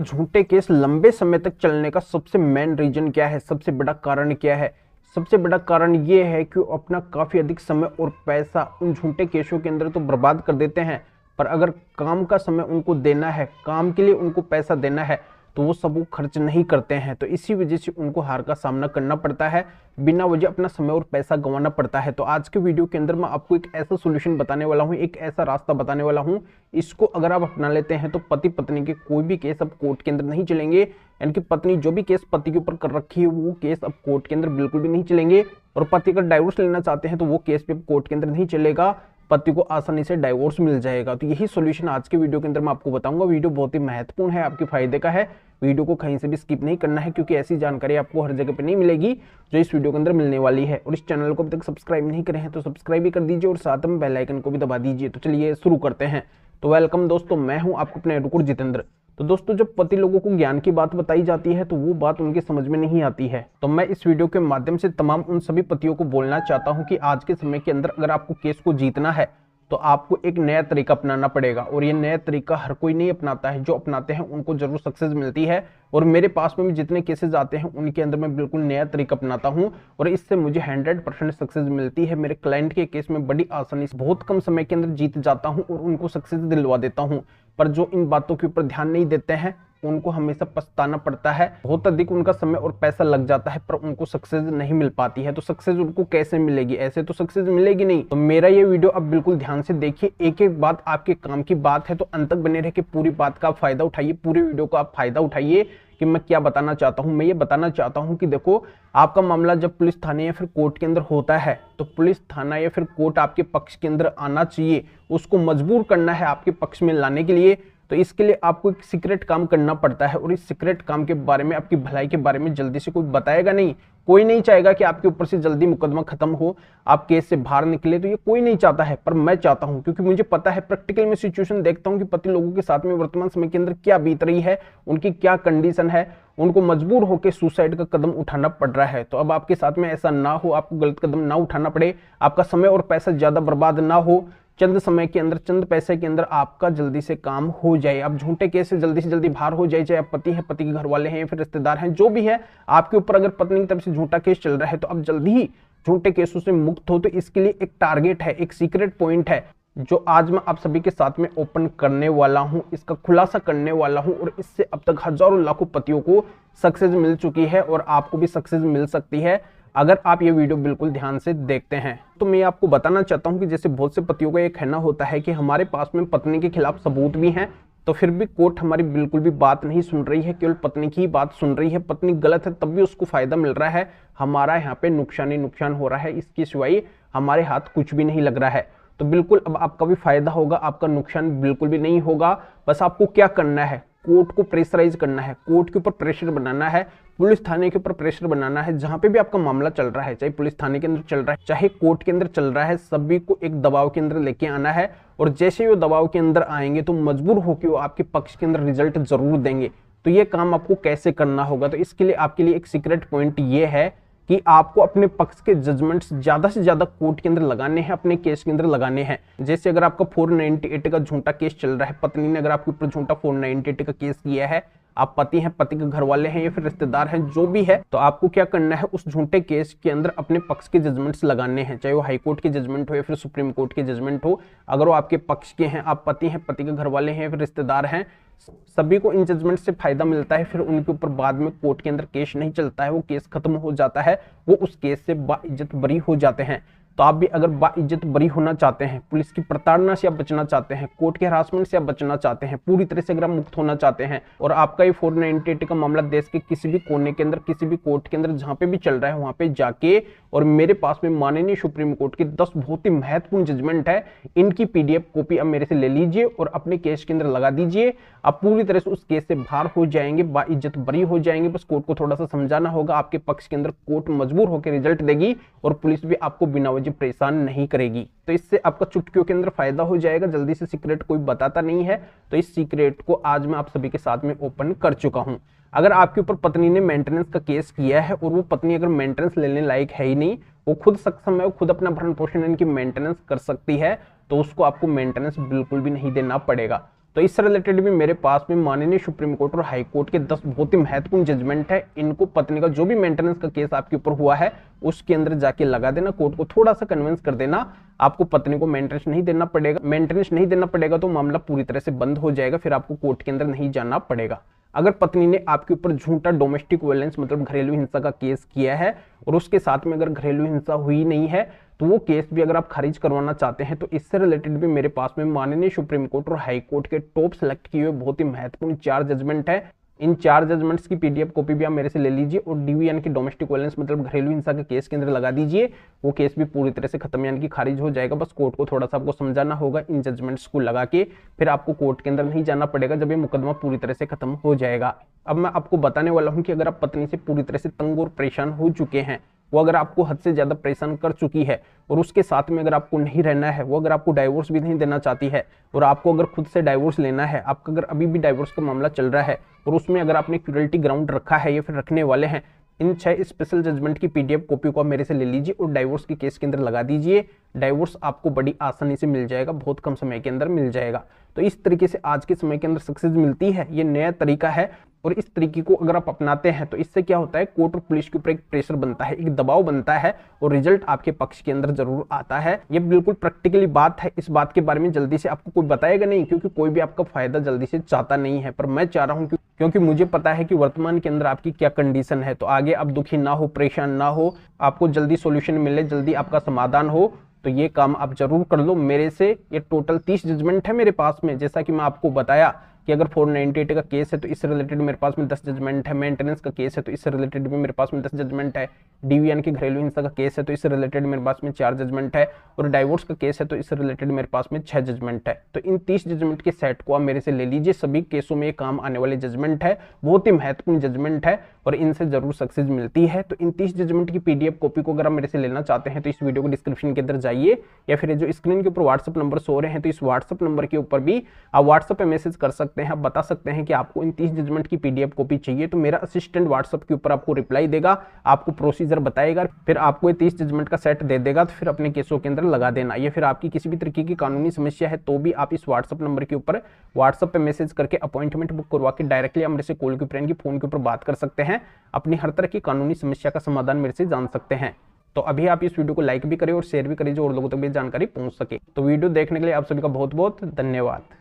झूठे केस लंबे समय तक चलने का सबसे मेन रीजन क्या है, सबसे बड़ा कारण क्या है? सबसे बड़ा कारण ये है कि वो अपना काफी अधिक समय और पैसा उन झूठे केसों के अंदर तो बर्बाद कर देते हैं, पर अगर काम का समय उनको देना है, काम के लिए उनको पैसा देना है, तो वो सब वो खर्च नहीं करते हैं। तो इसी वजह से उनको हार का सामना करना पड़ता है, बिना वजह अपना समय और पैसा गंवाना पड़ता है। तो आज के वीडियो के अंदर मैं आपको एक ऐसा सोल्यूशन बताने वाला हूँ, एक ऐसा रास्ता बताने वाला हूँ, इसको अगर आप अपना लेते हैं तो पति पत्नी के कोई भी केस अब कोर्ट के अंदर नहीं चलेंगे। यानी कि पत्नी जो भी केस पति के ऊपर कर रखी है वो केस अब कोर्ट के अंदर बिल्कुल भी नहीं चलेंगे। और पति अगर डाइवोर्स लेना चाहते हैं तो वो केस भी कोर्ट के अंदर नहीं चलेगा, पति को आसानी से डाइवोर्स मिल जाएगा। तो यही सॉल्यूशन आज के वीडियो के अंदर मैं आपको बताऊंगा। वीडियो बहुत ही महत्वपूर्ण है, आपके फायदे का है। वीडियो को कहीं से भी स्किप नहीं करना है, क्योंकि ऐसी जानकारी आपको हर जगह पे नहीं मिलेगी जो इस वीडियो के अंदर मिलने वाली है। और इस चैनल को अभी तक सब्सक्राइब नहीं करे हैं तो सब्सक्राइब भी कर दीजिए और साथ में बेल आइकन को भी दबा दीजिए। तो चलिए शुरू करते हैं। तो वेलकम दोस्तों, मैं हूं आपको अपने एडवोकेट जितेंद्र। तो दोस्तों, जब पति लोगों को ज्ञान की बात बताई जाती है तो वो बात उनके समझ में नहीं आती है। तो मैं इस वीडियो के माध्यम से तमाम उन सभी पतियों को बोलना चाहता हूं कि आज के समय के अंदर अगर आपको केस को जीतना है तो आपको एक नया तरीका अपनाना पड़ेगा। और ये नया तरीका हर कोई नहीं अपनाता है, जो अपनाते हैं उनको जरूर सक्सेस मिलती है। और मेरे पास में भी जितने केसेस आते हैं उनके अंदर मैं बिल्कुल नया तरीका अपनाता हूं और इससे मुझे 100% सक्सेस मिलती है। मेरे क्लाइंट के केस में बड़ी आसानी से बहुत कम समय के अंदर जीत जाता हूं और उनको सक्सेस दिलवा देता हूं। पर जो इन बातों के ऊपर ध्यान नहीं देते हैं उनको हमेशा पछताना पड़ता है, बहुत अधिक उनका समय और पैसा लग जाता है, पर उनको सक्सेस नहीं मिल पाती है। तो सक्सेस उनको कैसे मिलेगी? ऐसे तो सक्सेस मिलेगी नहीं। तो मेरा ये वीडियो अब बिल्कुल ध्यान से देखिए, एक एक बात आपके काम की बात है, तो अंत तक बने रह के पूरी बात का आप फायदा उठाइए, पूरी वीडियो का आप फायदा उठाइए कि मैं क्या बताना चाहता हूं। मैं ये बताना चाहता हूं कि देखो, आपका मामला जब पुलिस थाने या फिर कोर्ट के अंदर होता है तो पुलिस थाना या फिर कोर्ट आपके पक्ष के अंदर आना चाहिए, उसको मजबूर करना है आपके पक्ष में लाने के लिए। तो इसके लिए आपको एक सीक्रेट काम करना पड़ता है और इस सीक्रेट काम के बारे में, आपकी भलाई के बारे में जल्दी से कोई बताएगा नहीं। कोई नहीं चाहेगा कि आपके ऊपर से जल्दी मुकदमा खत्म हो, आप केस से बाहर निकले, तो ये कोई नहीं चाहता है, पर मैं चाहता हूं, क्योंकि मुझे पता है, प्रैक्टिकल में सिचुएशन देखता हूं कि पति लोगों के साथ में वर्तमान समय के अंदर क्या बीत रही है, उनकी क्या कंडीशन है, उनको मजबूर होकर सुसाइड का कदम उठाना पड़ रहा है। तो अब आपके साथ में ऐसा ना हो, आपको गलत कदम ना उठाना पड़े, आपका समय और पैसा ज्यादा बर्बाद ना हो, चंद समय के अंदर, चंद पैसे के अंदर आपका जल्दी से काम हो जाए, आप झूठे केस से जल्दी बाहर हो जाए। चाहे आप पति है, पति के घर वाले हैं या फिर रिश्तेदार हैं, जो भी है आपके ऊपर अगर पत्नी की तरफ से झूठा केस चल रहा है तो आप जल्दी ही झूठे केसों से मुक्त हो। तो इसके लिए एक टारगेट है, एक सीक्रेट पॉइंट है जो आज मैं आप सभी के साथ में ओपन करने वाला हूं, इसका खुलासा करने वाला हूं। और इससे अब तक हजारों लाखों पतियों को सक्सेस मिल चुकी है और आपको भी सक्सेस मिल सकती है अगर आप ये वीडियो बिल्कुल ध्यान से देखते हैं। तो मैं आपको बताना चाहता हूं कि जैसे बहुत से पतियों का ये कहना होता है कि हमारे पास में पत्नी के खिलाफ सबूत भी हैं, तो फिर भी कोर्ट हमारी बिल्कुल भी बात नहीं सुन रही है, केवल पत्नी की ही बात सुन रही है। पत्नी गलत है तब भी उसको फायदा मिल रहा है, हमारा यहाँ पे नुकसान ही नुकसान हो रहा है, इसके सिवाय हमारे हाथ कुछ भी नहीं लग रहा है। तो बिल्कुल अब आपका भी फायदा होगा, आपका नुकसान बिल्कुल भी नहीं होगा। बस आपको क्या करना है, कोर्ट को प्रेशराइज करना है, कोर्ट के ऊपर प्रेशर बनाना है, पुलिस थाने के ऊपर प्रेशर बनाना है। जहां पे भी आपका मामला चल रहा है, चाहे पुलिस थाने के अंदर चल रहा है, चाहे कोर्ट के अंदर चल रहा है, सभी को एक दबाव के अंदर लेके आना है। और जैसे वो दबाव के अंदर आएंगे तो मजबूर होकर वो आपके पक्ष के अंदर रिजल्ट जरूर देंगे। तो ये काम आपको कैसे करना होगा? तो इसके लिए आपके लिए एक सीक्रेट पॉइंट ये है कि आपको अपने पक्ष के जजमेंट्स ज्यादा से ज्यादा कोर्ट के अंदर लगाने हैं, अपने केस के अंदर लगाने हैं। जैसे अगर आपका 498 का झूठा केस चल रहा है, पत्नी ने अगर आपके ऊपर झूठा 498 का केस किया है, आप पति हैं, पति के घर वाले हैं या फिर रिश्तेदार हैं, जो भी है, तो आपको क्या करना है, उस झूठे केस के अंदर अपने पक्ष के जजमेंट्स लगाने हैं, चाहे वो हाई कोर्ट के जजमेंट हो या फिर सुप्रीम कोर्ट के जजमेंट हो। अगर वो आपके पक्ष के हैं, आप पति हैं, पति के घर वाले हैं या फिर रिश्तेदार हैं, सभी को इन जजमेंट से फायदा मिलता है। फिर उनके ऊपर बाद में कोर्ट के अंदर केस नहीं चलता है, वो केस खत्म हो जाता है, वो उस केस से बाइज्जत बरी हो जाते हैं। तो आप भी अगर बाइज्जत बरी होना चाहते हैं, पुलिस की प्रताड़ना से आप बचना चाहते हैं, कोर्ट के हरासमेंट से आप बचना चाहते हैं, पूरी तरह से अगर आप मुक्त होना चाहते हैं और आपका ये 498 का मामला देश के किसी भी कोने के अंदर, किसी भी कोर्ट के अंदर जहां पे भी चल रहा है, वहां पे जाके और मेरे पास में माननीय सुप्रीम कोर्ट की 10 बहुत ही महत्वपूर्ण जजमेंट है, इनकी PDF कॉपी आप मेरे से ले लीजिए और अपने केस के अंदर लगा दीजिए। आप पूरी तरह से उस केस से बाहर हो जाएंगे, बाइज्जत बरी हो जाएंगे। बस कोर्ट को थोड़ा सा समझाना होगा, आपके पक्ष के अंदर कोर्ट मजबूर होकर रिजल्ट देगी और पुलिस भी आपको बिना वजह परेशान नहीं करेगी। तो इससे आपका चुटकियों के अंदर फायदा हो जाएगा। जल्दी से सीक्रेट कोई बताता नहीं है, तो इस सीक्रेट को आज मैं आप सभी के साथ में ओपन कर चुका हूं। अगर आपके ऊपर पत्नी ने मेंटेनेंस का केस किया है और वो पत्नी अगर मेंटेनेंस लेने लायक है ही नहीं, वो खुद सक्षम है, वो खुद अपना भरण पोषण इनकी मेंटेनेंस कर सकती है, तो उसको आपको मेंटेनेंस बिल्कुल भी नहीं देना पड़ेगा। तो इससे रिलेटेड भी मेरे पास में माननीय सुप्रीम कोर्ट और हाई कोर्ट के 10 बहुत ही महत्वपूर्ण जजमेंट है। इनको पत्नी का जो भी मेंटेनेंस का केस आपके ऊपर हुआ है उसके अंदर जाके लगा देना, कोर्ट को थोड़ा सा कन्विंस कर देना, आपको पत्नी को मेंटेनेंस नहीं देना पड़ेगा। मेंटेनेंस नहीं देना पड़ेगा तो मामला पूरी तरह से बंद हो जाएगा, फिर आपको कोर्ट के अंदर नहीं जाना पड़ेगा। अगर पत्नी ने आपके ऊपर झूठा डोमेस्टिक वायलेंस मतलब घरेलू हिंसा का केस किया है और उसके साथ में अगर घरेलू हिंसा हुई नहीं है तो वो केस भी अगर आप खारिज करवाना चाहते हैं तो इससे रिलेटेड भी मेरे पास में माननीय सुप्रीम कोर्ट और हाई कोर्ट के टॉप सेलेक्ट किए हुए बहुत ही महत्वपूर्ण 4 जजमेंट है। इन 4 जजमेंट्स की पीडीएफ कॉपी भी आप मेरे से ले लीजिए और डीवी यानी कि डोमेस्टिक वायलेंस मतलब घरेलू हिंसा के केस के अंदर लगा दीजिए। वो केस भी पूरी तरह से खत्म यानी कि खारिज हो जाएगा। बस कोर्ट को थोड़ा सा आपको समझाना होगा, इन जजमेंट्स को लगा के फिर आपको कोर्ट के अंदर नहीं जाना पड़ेगा जब ये मुकदमा पूरी तरह से खत्म हो जाएगा। अब मैं आपको बताने वाला हूं कि अगर आप पत्नी से पूरी तरह से तंग और परेशान हो चुके हैं, वो अगर आपको हद से ज्यादा परेशान कर चुकी है और उसके साथ में अगर आपको नहीं रहना है, वो अगर आपको डाइवोर्स भी नहीं देना चाहती है और आपको अगर खुद से डाइवोर्स लेना है, आपका अगर अभी भी डाइवोर्स का मामला चल रहा है और उसमें अगर आपने क्यूरल्टी ग्राउंड रखा है या फिर रखने वाले हैं, इन 6 स्पेशल जजमेंट की पीडीएफ कॉपी को आप मेरे से ले लीजिए और डाइवोर्स के केस के अंदर लगा दीजिए। डाइवोर्स आपको बड़ी आसानी से मिल जाएगा, बहुत कम समय के अंदर मिल जाएगा। तो इस तरीके से आज के समय के अंदर सक्सेस मिलती है, ये नया तरीका है और इस तरीके को अगर आप अपनाते हैं तो इससे क्या होता है, कोर्ट और पुलिस के ऊपर एक प्रेशर बनता है, एक दबाव बनता है और रिजल्ट आपके पक्ष के अंदर जरूर आता है। ये बिल्कुल प्रैक्टिकली बात है, इस बात के बारे में जल्दी से आपको कोई बताएगा नहीं क्योंकि कोई भी आपका फायदा जल्दी से चाहता नहीं है, पर मैं चाह रहा हूं क्योंकि मुझे पता है कि वर्तमान के अंदर आपकी क्या कंडीशन है। तो आगे आप दुखी ना हो, परेशान ना हो, आपको जल्दी सोल्यूशन मिले, जल्दी आपका समाधान हो, तो ये काम आप जरूर कर लो मेरे से। ये टोटल 30 जजमेंट है मेरे पास में, जैसा कि मैं आपको बताया कि अगर 498 का केस है तो इससे रिलेटेड मेरे पास में 10 जजमेंट है, मेंटेनेंस का केस है तो इससे रिलेटेड भी मेरे पास में 10 जजमेंट है, डीवी यानी कि घरेलू हिंसा का केस है तो इससे रिलेटेड मेरे पास में 4 जजमेंट है और डाइवोर्स का केस है तो इससे रिलेटेड मेरे पास में 6 जजमेंट है। तो इन 30 जजमेंट के सेट को आप मेरे से ले लीजिए, सभी केसों में ये काम आने वाले जजमेंट है, बहुत ही महत्वपूर्ण जजमेंट है और इनसे जरूर सक्सेस मिलती है। तो इन 30 जजमेंट की पीडीएफ कॉपी को अगर आप मेरे से लेना चाहते हैं तो इस वीडियो को डिस्क्रिप्शन के अंदर जाइए या फिर जो स्क्रीन के ऊपर व्हाट्सएप नंबर सो रहे हैं तो इस व्हाट्सएप नंबर के ऊपर भी आप व्हाट्सएप पे मैसेज कर सकते हैं। आप बता सकते हैं कि आपको इन 30 जजमेंट की पीडीएफ कॉपी चाहिए, तो मेरा असिस्टेंट व्हाट्सएप के ऊपर आपको रिप्लाई देगा, आपको प्रोसीजर बताएगा, फिर आपको ये 30 जजमेंट का सेट दे देगा, तो फिर अपने केसों के अंदर लगा देना। या फिर आपकी किसी भी तरीके की कानूनी समस्या है तो भी आप इस व्हाट्सएप नंबर के ऊपर व्हाट्सएप पे मैसेज करके अपॉइंटमेंट बुक करवा के डायरेक्टली आप मेरे से कॉल के ऊपर यानी फोन के ऊपर बात कर सकते हैं, अपनी हर तरह की कानूनी समस्या का समाधान मेरे से जान सकते हैं। तो अभी आप इस वीडियो को लाइक भी करें और शेयर भी करें जो और लोगों तक भी जानकारी पहुंच सके। तो वीडियो देखने के लिए आप सभी का बहुत बहुत धन्यवाद।